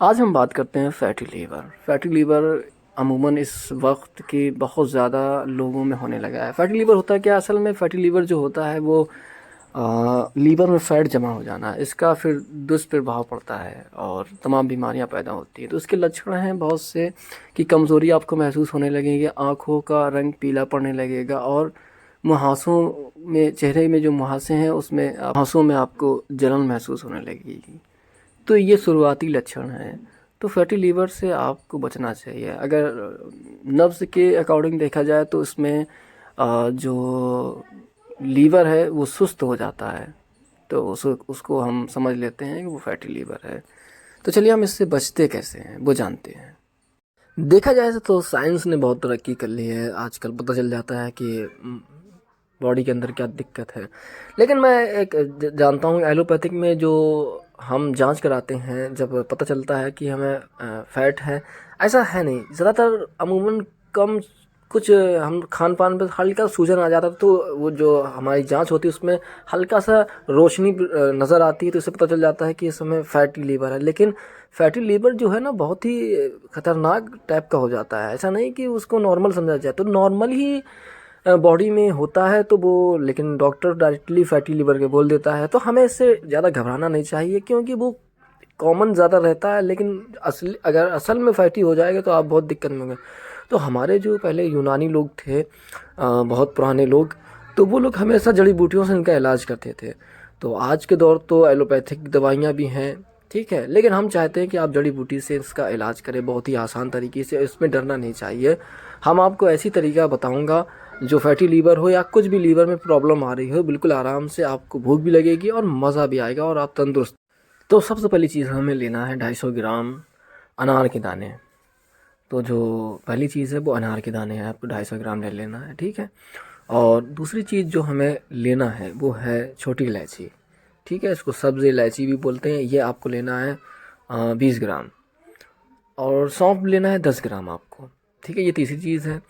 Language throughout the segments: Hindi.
आज हम बात करते हैं फैटी लीवर। फैटी लीवर अमूमन इस वक्त के बहुत ज़्यादा लोगों में होने लगा है। फैटी लीवर होता है क्या? असल में फैटी लीवर जो होता है वो लीवर में फ़ैट जमा हो जाना है। इसका फिर दुष्प्रभाव पड़ता है और तमाम बीमारियां पैदा होती हैं। तो इसके लक्षण हैं बहुत से कि कमज़ोरी आपको महसूस होने लगेगी, आँखों का रंग पीला पड़ने लगेगा और मुहासों में, चेहरे में जो मुहासे हैं उसमें मुहासों में आपको जलन महसूस होने लगेगी। तो ये शुरुआती लक्षण हैं। तो फैटी लीवर से आपको बचना चाहिए। अगर नब्ज़ के अकॉर्डिंग देखा जाए तो इसमें जो लीवर है वो सुस्त हो जाता है, तो उसको हम समझ लेते हैं कि वो फैटी लीवर है। तो चलिए हम इससे बचते कैसे हैं वो जानते हैं। देखा जाए तो साइंस ने बहुत तरक्की कर ली है। आजकल पता चल जाता है कि बॉडी के अंदर क्या दिक्कत है। लेकिन मैं एक जानता हूँ एलोपैथिक में जो हम जांच कराते हैं, जब पता चलता है कि हमें फैट है, ऐसा है नहीं। ज़्यादातर अमूमन कम कुछ हम खान पान पे हल्का सूजन आ जाता है, तो वो जो हमारी जांच होती है उसमें हल्का सा रोशनी नज़र आती है, तो इससे पता चल जाता है कि इस समय फैटी लीवर है। लेकिन फैटी लीवर जो है ना बहुत ही खतरनाक टाइप का हो जाता है। ऐसा नहीं कि उसको नॉर्मल समझा जाए, तो नॉर्मल ही बॉडी में होता है तो वो, लेकिन डॉक्टर डायरेक्टली फैटी लीवर के बोल देता है। तो हमें इससे ज़्यादा घबराना नहीं चाहिए क्योंकि वो कॉमन ज़्यादा रहता है। लेकिन अगर असल में फैटी हो जाएगा तो आप बहुत दिक्कत में होंगे। तो हमारे जो पहले यूनानी लोग थे, बहुत पुराने लोग, तो वो लोग हमेशा जड़ी बूटियों से इनका इलाज करते थे। तो आज के दौर तो एलोपैथिक दवाइयाँ भी हैं, ठीक है, लेकिन हम चाहते हैं कि आप जड़ी बूटी से इसका इलाज करें बहुत ही आसान तरीके से। इसमें डरना नहीं चाहिए। हम आपको ऐसी तरीका बताऊंगा जो फैटी लीवर हो या कुछ भी लीवर में प्रॉब्लम आ रही हो, बिल्कुल आराम से आपको भूख भी लगेगी और मज़ा भी आएगा और आप तंदुरुस्त। तो सबसे पहली चीज़ हमें लेना है 250 ग्राम अनार के दाने। तो जो पहली चीज़ है वो अनार के दाने हैं, आपको 250 ग्राम ले लेना है, ठीक है। और दूसरी चीज़ जो हमें लेना है वो है छोटी इलायची, ठीक है, इसको सब्ज़ इलायची भी बोलते हैं। ये आपको लेना है 20 ग्राम। और सौंफ लेना है 10 ग्राम आपको, ठीक है, ये तीसरी चीज़ है।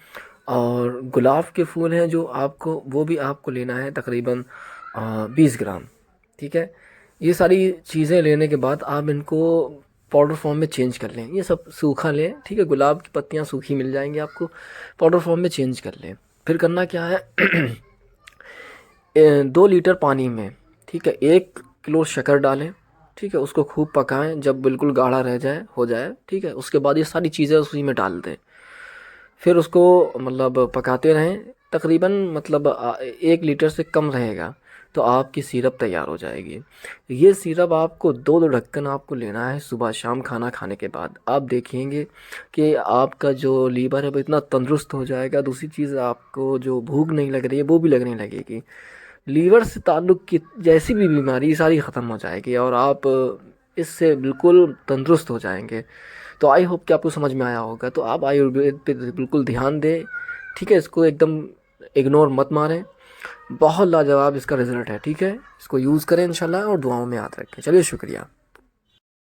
और गुलाब के फूल हैं जो आपको, वो भी आपको लेना है तकरीबन 20 ग्राम, ठीक है। ये सारी चीज़ें लेने के बाद आप इनको पाउडर फॉर्म में चेंज कर लें। ये सब सूखा लें, ठीक है, गुलाब की पत्तियाँ सूखी मिल जाएंगी आपको, पाउडर फॉर्म में चेंज कर लें। फिर करना क्या है 2 लीटर पानी में, ठीक है, 1 किलो शक्कर डालें, ठीक है, उसको खूब पकाएं जब बिल्कुल गाढ़ा रह जाए, हो जाए, ठीक है। उसके बाद ये सारी चीज़ें उसी में डाल दें। फिर उसको मतलब पकाते रहें तकरीबन, मतलब 1 लीटर से कम रहेगा तो आपकी सिरप तैयार हो जाएगी। ये सिरप आपको 2-2 ढक्कन आपको लेना है सुबह शाम खाना खाने के बाद। आप देखेंगे कि आपका जो लीवर है वो इतना तंदुरुस्त हो जाएगा। दूसरी चीज़, आपको जो भूख नहीं लग रही है वो भी लगने लगेगी। लीवर से ताल्लुक़ की जैसी भी बीमारी सारी ख़त्म हो जाएगी और आप इससे बिल्कुल तंदुरुस्त हो जाएंगे। तो आई होप कि आपको समझ में आया होगा। तो आप आयुर्वेद पे बिल्कुल ध्यान दें, ठीक है, इसको एकदम इग्नोर मत मारें। बहुत लाजवाब इसका रिज़ल्ट है, ठीक है। इसको यूज़ करें इंशाल्लाह और दुआओं में याद रखें। चलिए, शुक्रिया।